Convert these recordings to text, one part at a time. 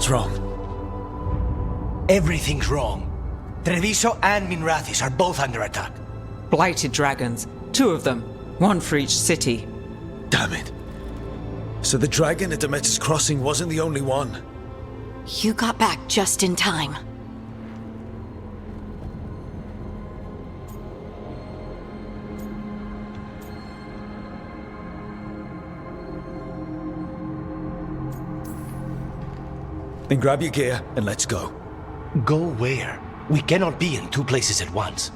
What's wrong? Everything's wrong. Treviso and Minrathous are both under attack. Blighted dragons. 2 of them. 1 for each city. Damn it. So the dragon at Demeter's Crossing wasn't the only one. You got back just in time. Then grab your gear and let's go. Go where? We cannot be in 2 places at once.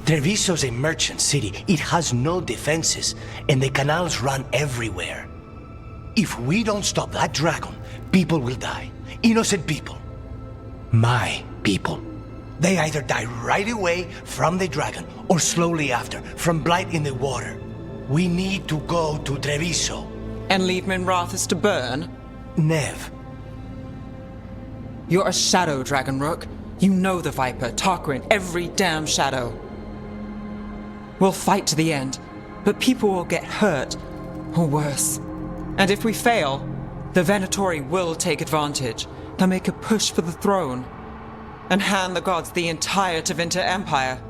Treviso's a merchant city. It has no defenses, and the canals run everywhere. If we don't stop that dragon, people will die. Innocent people. My people. They either die right away from the dragon, or slowly after, from blight in the water. We need to go to Treviso. And leave Minrathous to burn? Nev. You're a shadow, Dragon Rook. You know the Viper, Tarquin, every damn shadow. We'll fight to the end, but people will get hurt, or worse. And if we fail, the Venatori will take advantage. They'll make a push for the throne, and hand the gods the entire Tevinter Empire.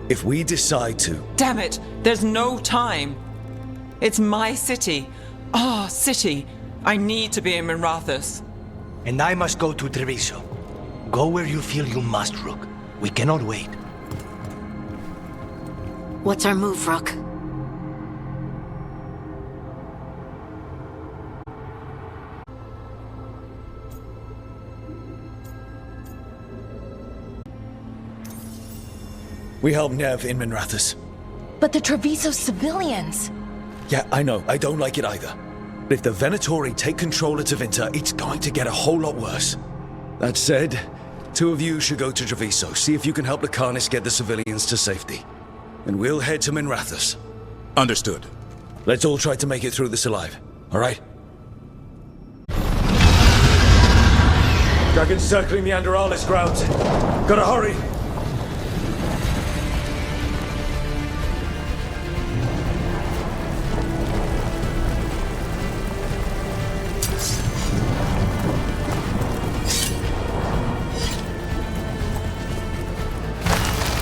If we decide to... Damn it! There's no time! It's my city. Our city. I need to be in Minrathous. And I must go to Treviso. Go where you feel you must, Rook. We cannot wait. What's our move, Rook? We help Nev in Minrathous. But the Treviso civilians! Yeah, I know. I don't like it either. But if the Venatori take control of Tevinter, it's going to get a whole lot worse. That said, 2 of you should go to Treviso, see if you can help the Carnis get the civilians to safety. And we'll head to Minrathous. Understood. Let's all try to make it through this alive, all right? Dragons circling the Anderalis grounds. Gotta hurry!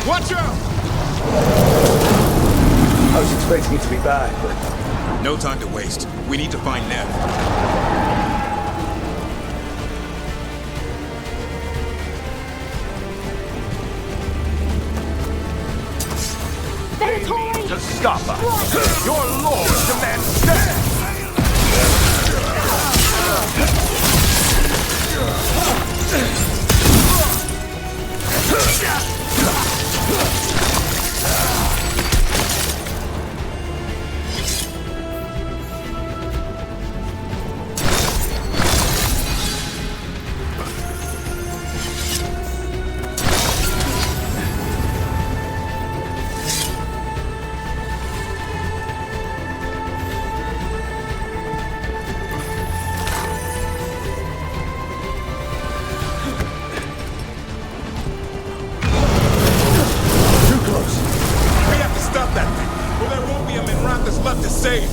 Watch out! I was expecting it to be bad, but... No time to waste. We need to find Nev. Venatori! To stop us! Your lord demands death! Left to save.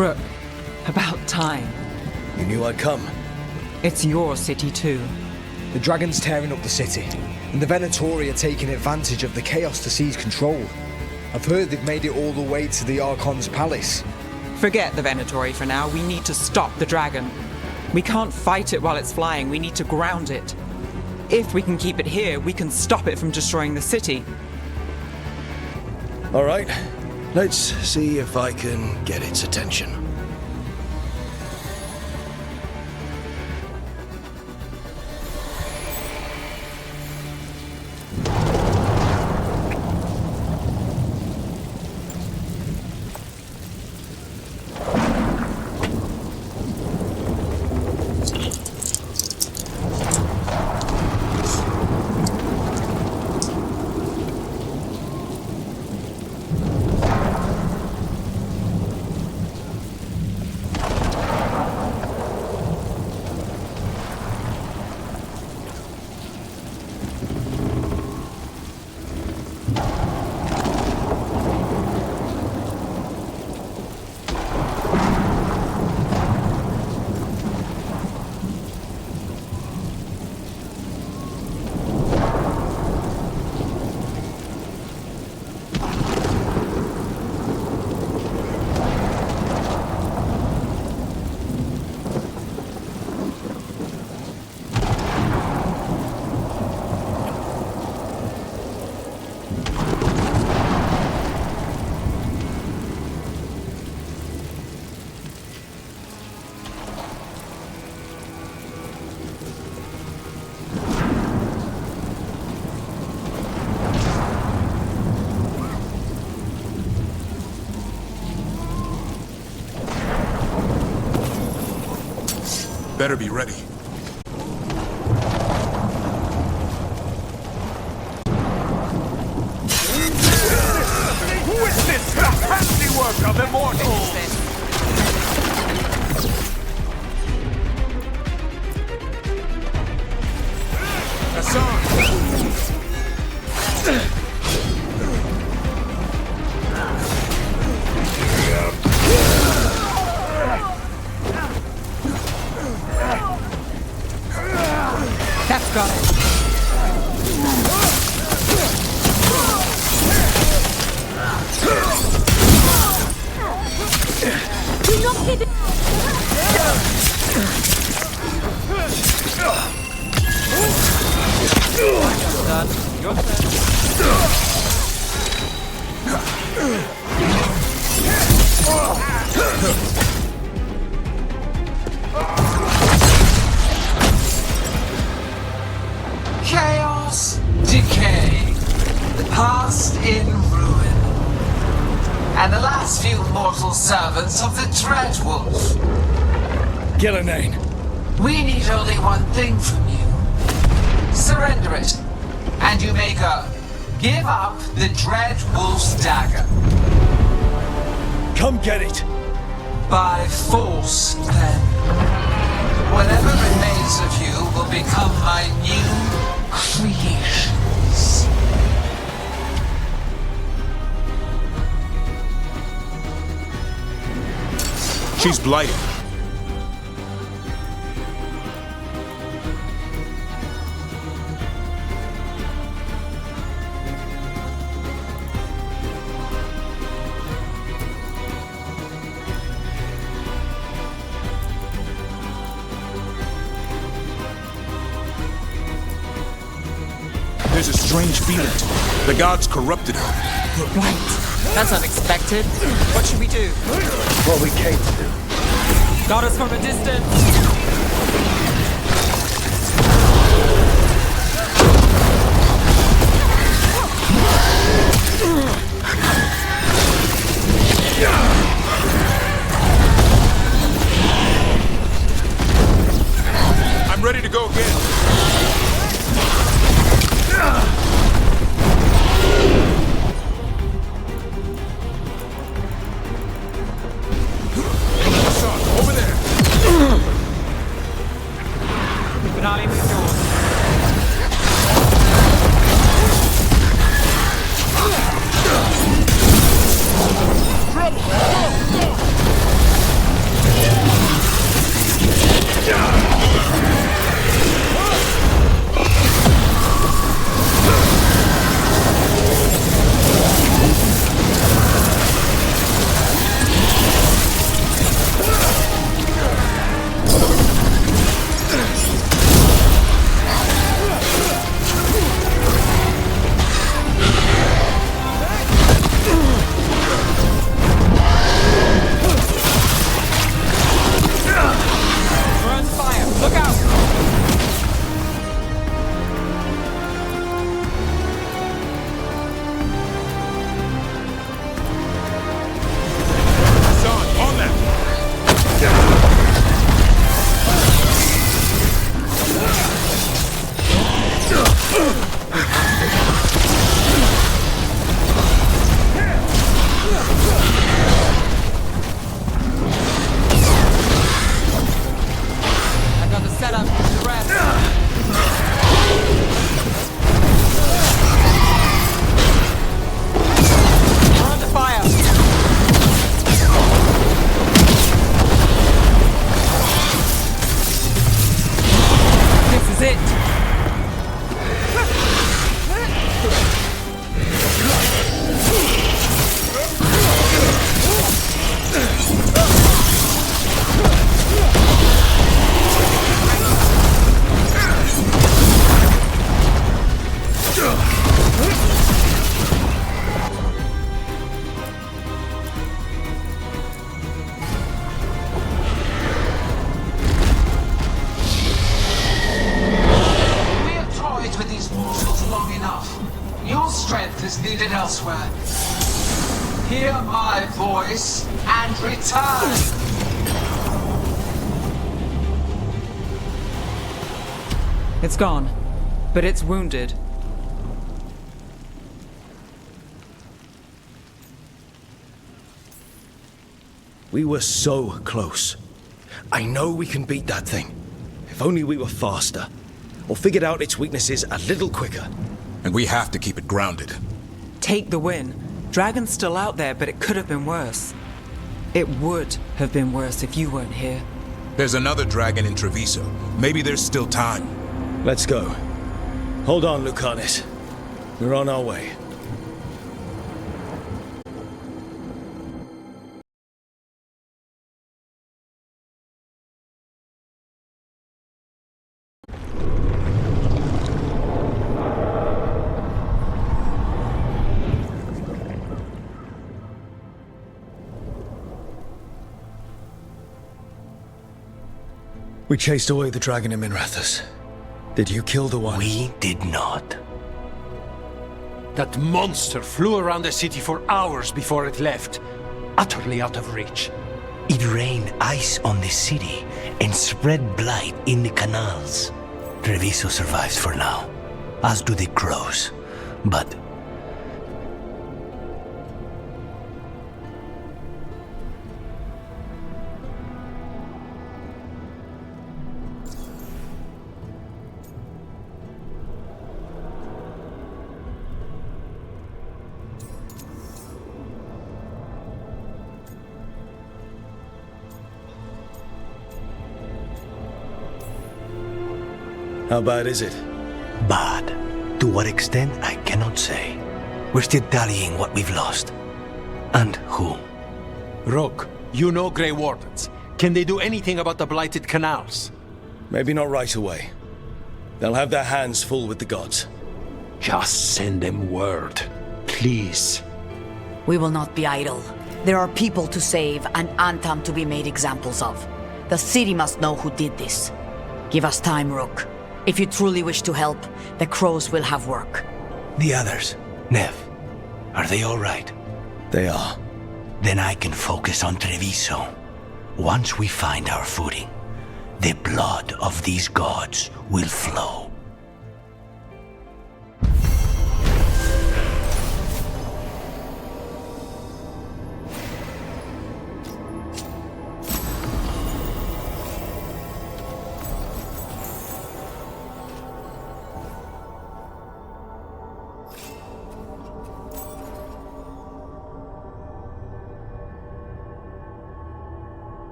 Rook, about time. You knew I'd come. It's your city too. The Dragon's tearing up the city, and the Venatori are taking advantage of the chaos to seize control. I've heard they've made it all the way to the Archon's palace. Forget the Venatori for now. We need to stop the dragon. We can't fight it while it's flying. We need to ground it. If we can keep it here, we can stop it from destroying the city. All right, let's see if I can get its attention. Better be ready. Who is this? The handiwork of immortals! That's got it. Do not hit it! Done. Your turn. Chaos, decay, the past in ruin, and the last few mortal servants of the Dreadwolf. Gillenane. We need only one thing from you. Surrender it, and you may go. Give up the Dreadwolf's dagger. Come get it. By force, then. Whatever remains of you will become my new creations. She's blighted. There's a strange feeling to her. The gods corrupted her. Right. That's unexpected. What should we do? What we came to do. Got us from a distance. I'm ready to go again. Over there. I got the setup for the rest. We're under fire. This is it. We have toyed with these mortals long enough. Your strength is needed elsewhere. Hear my voice and return! It's gone, but it's wounded. We were so close. I know we can beat that thing. If only we were faster. Or figured out its weaknesses a little quicker. And we have to keep it grounded. Take the win. Dragon's still out there, but it could have been worse. It would have been worse if you weren't here. There's another dragon in Treviso. Maybe there's still time. Let's go. Hold on, Lucanis. We're on our way. We chased away the dragon in Minrathous. Did you kill the one? We did not. That monster flew around the city for hours before it left, utterly out of reach. It rained ice on the city and spread blight in the canals. Treviso survives for now, as do the crows. But how bad is it? bad. To what extent, I cannot say. We're still tallying what we've lost. And who. Rook, you know Grey Wardens. Can they do anything about the blighted canals? Maybe not right away. They'll have their hands full with the gods. Just send them word, please. We will not be idle. There are people to save and Antam to be made examples of. The city must know who did this. Give us time, Rook. If you truly wish to help, the crows will have work. The others, Nev, are they all right? They are. Then I can focus on Treviso. Once we find our footing, the blood of these gods will flow.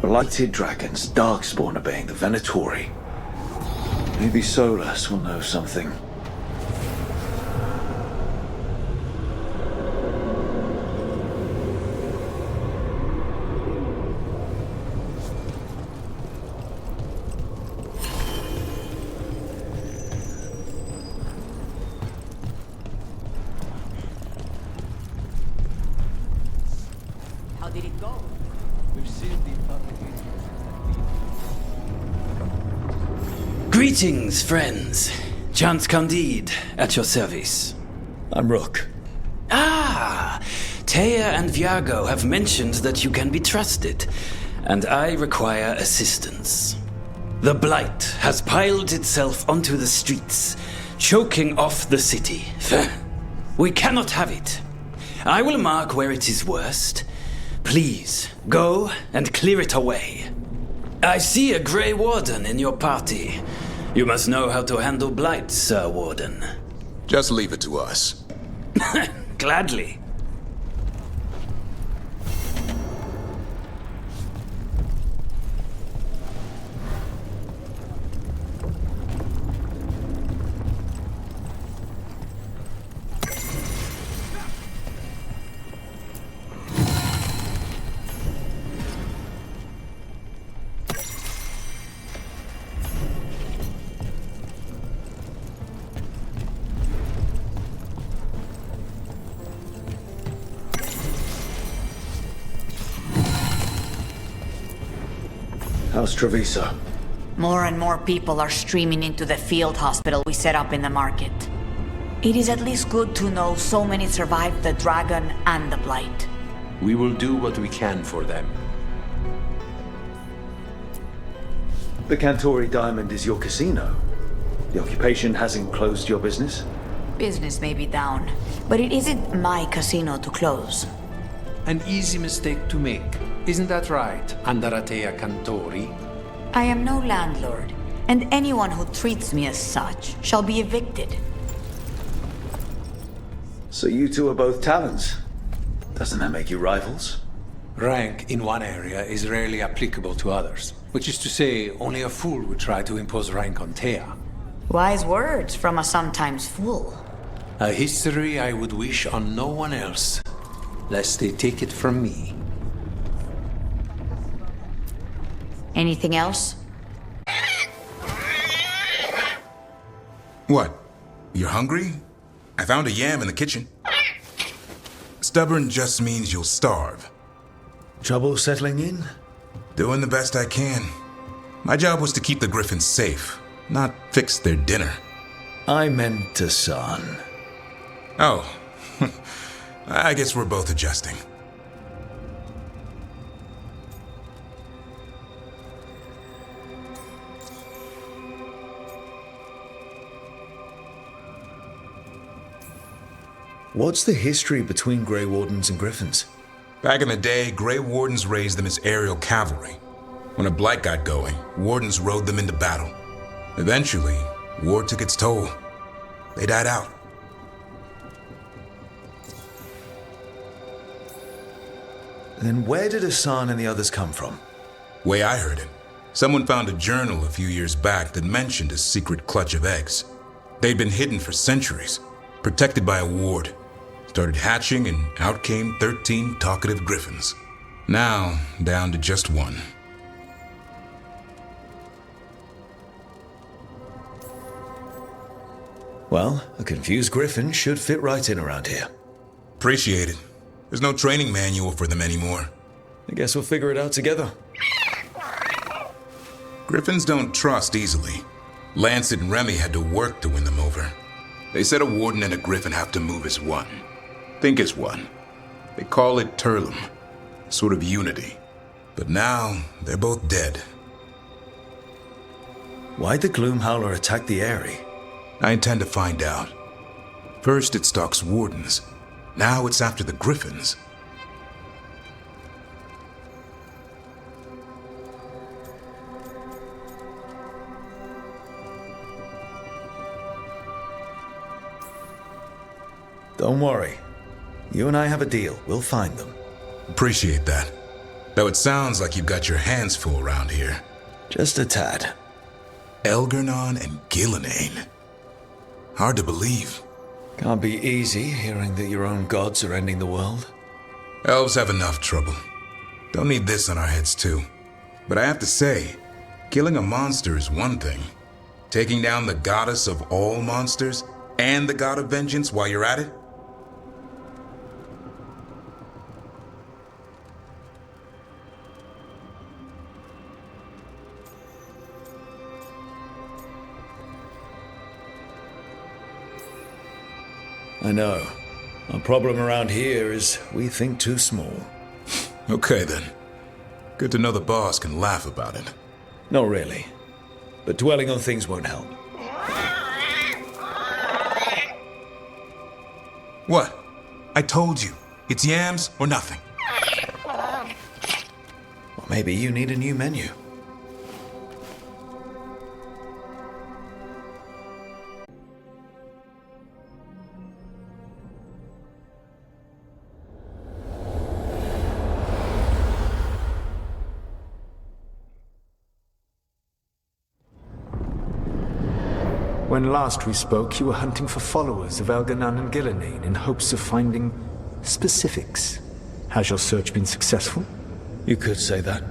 Blighted dragons, darkspawn obeying the Venatori. Maybe Solus will know something. How did it go? Greetings, friends. Chance Candide, at your service. I'm Rook. Ah, Thea and Viago have mentioned that you can be trusted, and I require assistance. The Blight has piled itself onto the streets, choking off the city. We cannot have it. I will mark where it is worst. Please, go and clear it away. I see a Grey Warden in your party. You must know how to handle Blight, Sir Warden. Just leave it to us. Gladly. How's Treviso? More and more people are streaming into the field hospital we set up in the market. It is at least good to know so many survived the Dragon and the Blight. We will do what we can for them. The Cantori Diamond is your casino. The occupation hasn't closed your business? Business may be down, but it isn't my casino to close. An easy mistake to make. Isn't that right, Andaratea Cantori? I am no landlord, and anyone who treats me as such shall be evicted. So you two are both talents. Doesn't that make you rivals? Rank in one area is rarely applicable to others, which is to say, only a fool would try to impose rank on Thea. Wise words from a sometimes fool. A history I would wish on no one else, lest they take it from me. Anything else? What? You're hungry? I found a yam in the kitchen. Stubborn just means you'll starve. Trouble settling in? Doing the best I can. My job was to keep the Griffins safe, not fix their dinner. I meant to son. Oh. I guess we're both adjusting. What's the history between Grey Wardens and Griffins? Back in the day, Grey Wardens raised them as aerial cavalry. When a blight got going, Wardens rode them into battle. Eventually, war took its toll. They died out. Then where did Hassan and the others come from? Way I heard it, someone found a journal a few years back that mentioned a secret clutch of eggs. They'd been hidden for centuries, protected by a ward. Started hatching and out came 13 talkative griffins. Now, down to just one. Well, a confused griffin should fit right in around here. Appreciate it. There's no training manual for them anymore. I guess we'll figure it out together. Griffins don't trust easily. Lancet and Remy had to work to win them over. They said a warden and a griffin have to move as one. Think as one. They call it Turlum, sort of unity. But now, they're both dead. Why'd the Gloomhowler attack the Eyrie? I intend to find out. First it stalks wardens. Now it's after the griffins. Don't worry. You and I have a deal. We'll find them. Appreciate that. Though it sounds like you've got your hands full around here. Just a tad. Elgernon and Gillenane. Hard to believe. Can't be easy hearing that your own gods are ending the world. Elves have enough trouble. Don't need this on our heads too. But I have to say, killing a monster is one thing. Taking down the goddess of all monsters and the god of vengeance while you're at it? I know. Our problem around here is we think too small. Okay then. Good to know the boss can laugh about it. Not really. But dwelling on things won't help. What? I told you. It's yams or nothing. Or maybe you need a new menu. When last we spoke, you were hunting for followers of Elganan and Gillenane in hopes of finding specifics. Has your search been successful? You could say that.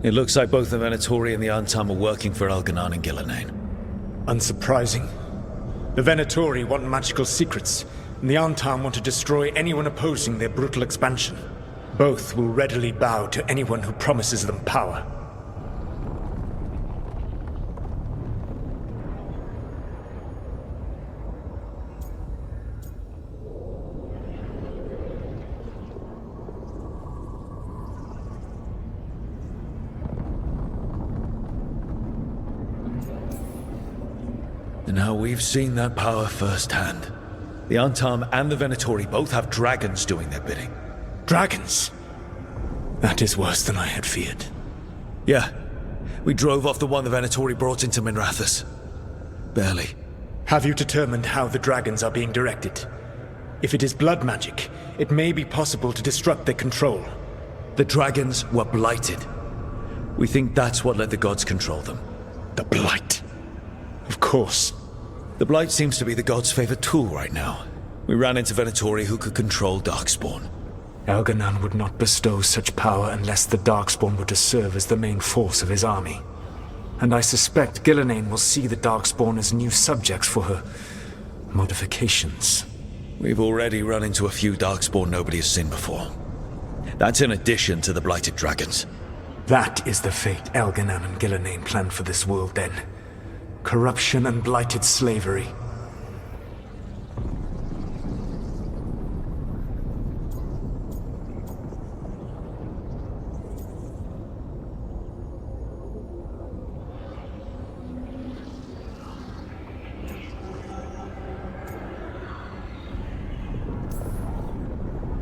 It looks like both the Venatori and the Antam are working for Elganan and Gillenane. Unsurprising. The Venatori want magical secrets, and the Antam want to destroy anyone opposing their brutal expansion. Both will readily bow to anyone who promises them power. Now we've seen that power firsthand. The Antam and the Venatori both have dragons doing their bidding. Dragons? That is worse than I had feared. Yeah. We drove off the one the Venatori brought into Minrathous. Barely. Have you determined how the dragons are being directed? If it is blood magic, it may be possible to disrupt their control. The dragons were blighted. We think that's what let the gods control them. The blight. Of course. The blight seems to be the gods' favorite tool right now. We ran into Venatori who could control Darkspawn. Elganan would not bestow such power unless the Darkspawn were to serve as the main force of his army. And I suspect Gillenane will see the Darkspawn as new subjects for her modifications. We've already run into a few Darkspawn nobody has seen before. That's in addition to the blighted dragons. That is the fate Elganan and Gillenane planned for this world then. Corruption and blighted slavery.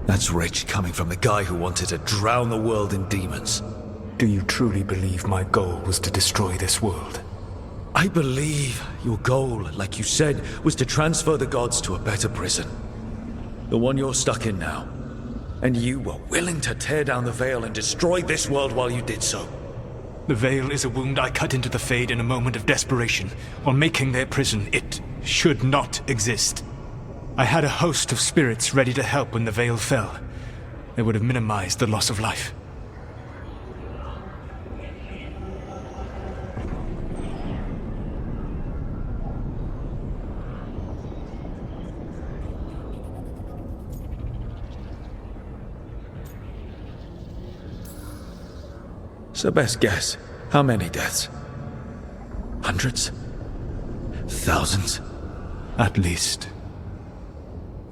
That's rage coming from the guy who wanted to drown the world in demons. Do you truly believe my goal was to destroy this world? I believe your goal, like you said, was to transfer the gods to a better prison. The one you're stuck in now. And you were willing to tear down the veil and destroy this world while you did so. The veil is a wound I cut into the Fade in a moment of desperation, while making their prison. It should not exist. I had a host of spirits ready to help when the veil fell. They would have minimized the loss of life. So best guess, how many deaths? Hundreds? Thousands? At least.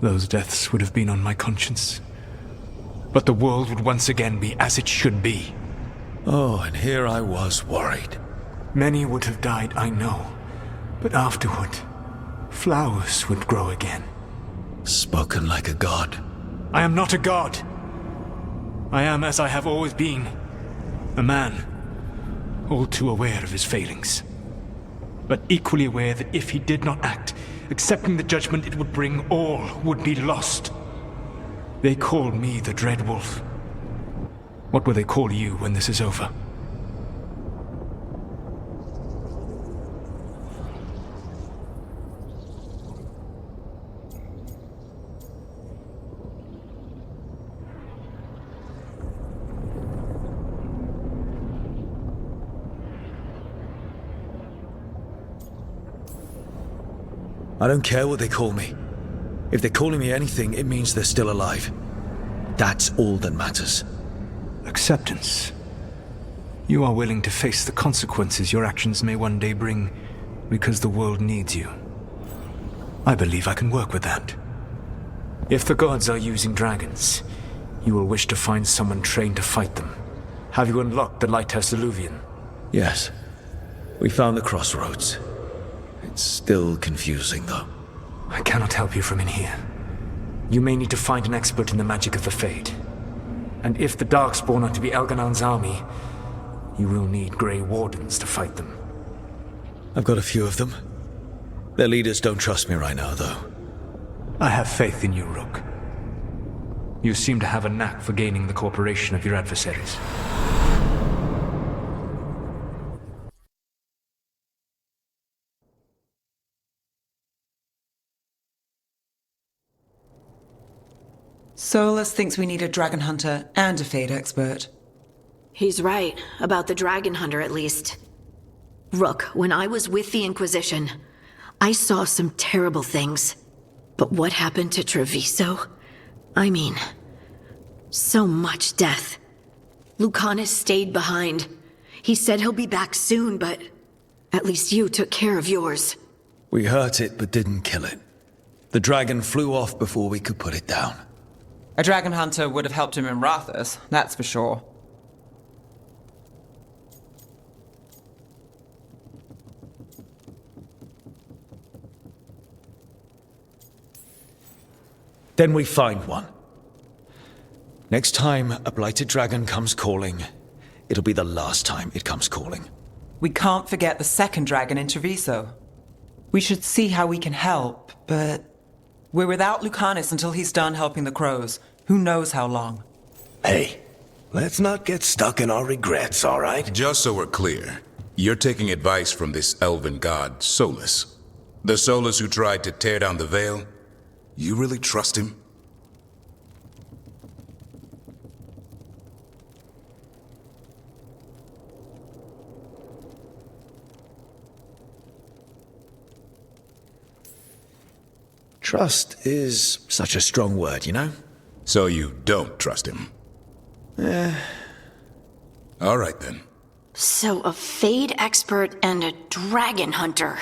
Those deaths would have been on my conscience. But the world would once again be as it should be. Oh, and here I was worried. Many would have died, I know. But afterward, flowers would grow again. Spoken like a god. I am not a god. I am as I have always been. A man, all too aware of his failings. But equally aware that if he did not act, accepting the judgment it would bring, all would be lost. They call me the Dread Wolf. What will they call you when this is over? I don't care what they call me. If they're calling me anything, it means they're still alive. That's all that matters. Acceptance. You are willing to face the consequences your actions may one day bring because the world needs you. I believe I can work with that. If the gods are using dragons, you will wish to find someone trained to fight them. Have you unlocked the Lighthouse Illuvian? Yes. We found the crossroads. It's still confusing, though. I cannot help you from in here. You may need to find an expert in the magic of the Fade. And if the Darkspawn are to be Elganon's army, you will need Grey Wardens to fight them. I've got a few of them. Their leaders don't trust me right now, though. I have faith in you, Rook. You seem to have a knack for gaining the cooperation of your adversaries. Solus thinks we need a dragon hunter and a Fade expert. He's right, about the dragon hunter at least. Rook, when I was with the Inquisition, I saw some terrible things. But what happened to Treviso? I mean, so much death. Lucanus stayed behind. He said he'll be back soon, but at least you took care of yours. We hurt it, but didn't kill it. The dragon flew off before we could put it down. A dragon hunter would have helped him in Minrathous, that's for sure. Then we find one. Next time a blighted dragon comes calling, it'll be the last time it comes calling. We can't forget the second dragon in Treviso. We should see how we can help, but we're without Lucanus until he's done helping the crows. Who knows how long? Hey, let's not get stuck in our regrets, all right? Just so we're clear, you're taking advice from this elven god, Solus. The Solus who tried to tear down the Veil? You really trust him? Trust is such a strong word, you know? So you don't trust him? All right then. So a Fade expert and a dragon hunter.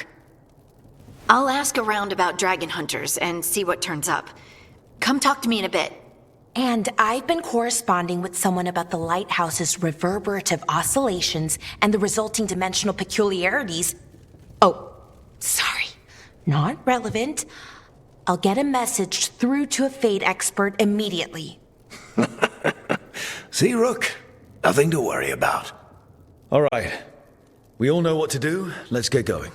I'll ask around about dragon hunters and see what turns up. Come talk to me in a bit. And I've been corresponding with someone about the lighthouse's reverberative oscillations and the resulting dimensional peculiarities. Oh, sorry. Not relevant. I'll get a message through to a Fade expert immediately. See, Rook? Nothing to worry about. All right. We all know what to do. Let's get going.